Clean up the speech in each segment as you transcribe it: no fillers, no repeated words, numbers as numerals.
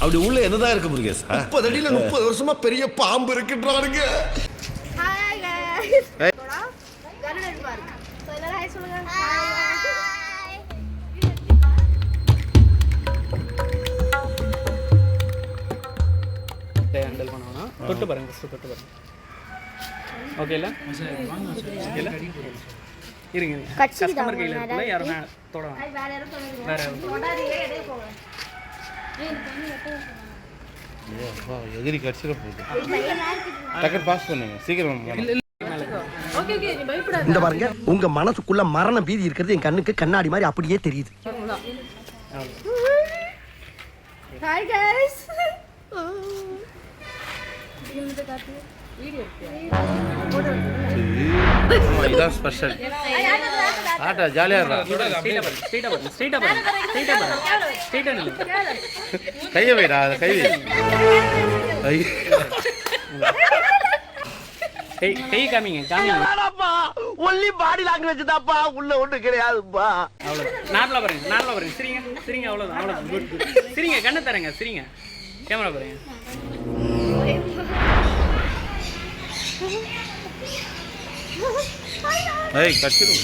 அப்படி உள்ள என்னதான் இருக்கு முருகேஷ்? 30 அடியில 30 வருஷமா பெரிய பாம்பு இருக்குன்றானுங்க. Hi guys. Garudan park. So எல்லாரும் ஹாய் சொல்லுங்க. ஹாய். ஹேண்டில் பண்ணனும்னா தொட்டு பாருங்க, தொட்டு பாருங்க. ஓகேல? ஓகேல? இருங்க. கஸ்டமர் கையில இருக்குல யாரும் தொடலாம். வேற யாரும் தொடங்க. வேற யாரும் தொடாதீங்க, எடே போங்க. எகிரி கடிச்சிட போகுது. டக்கர் பாஸ் பண்ணுங்க சீக்கிரம். ஓகே ஓகே, நீ பயப்படாத. இந்த பாருங்க, உங்க மனசுக்குள்ள மரண பீதி இருக்கிறது என் கண்ணுக்கு கண்ணாடி மாதிரி அப்படியே தெரியுது. Hi guys. இந்த காட்டு வீடியோ இதான் ஸ்பெஷல். ஆட்டா ஜாலியா இருக்கா? ஸ்ட்ரைட்டா கையை வைடா, கை கை காமிங்க. ஒன்லி பாடி லாங்குவேஜ் தான்ப்பா, உள்ள ஒண்ணு கிடையாதுப்பா. அவ்வளவுதான். நார்மலா பாருங்க. சிரிங்க அவ்வளவுதான். சிரிங்க, கண்ணை தரங்க, சிரிங்க. கேமரா பாருங்க. ஏய் கடிச்சிரும்.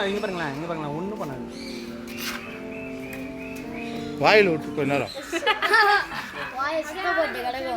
இங்க பாருங்களேன், ஒண்ணும் பண்ணாது. வாயில் விட்டு கொஞ்ச நேரம் வாயை சுத்த போட்டு கிடக்கு.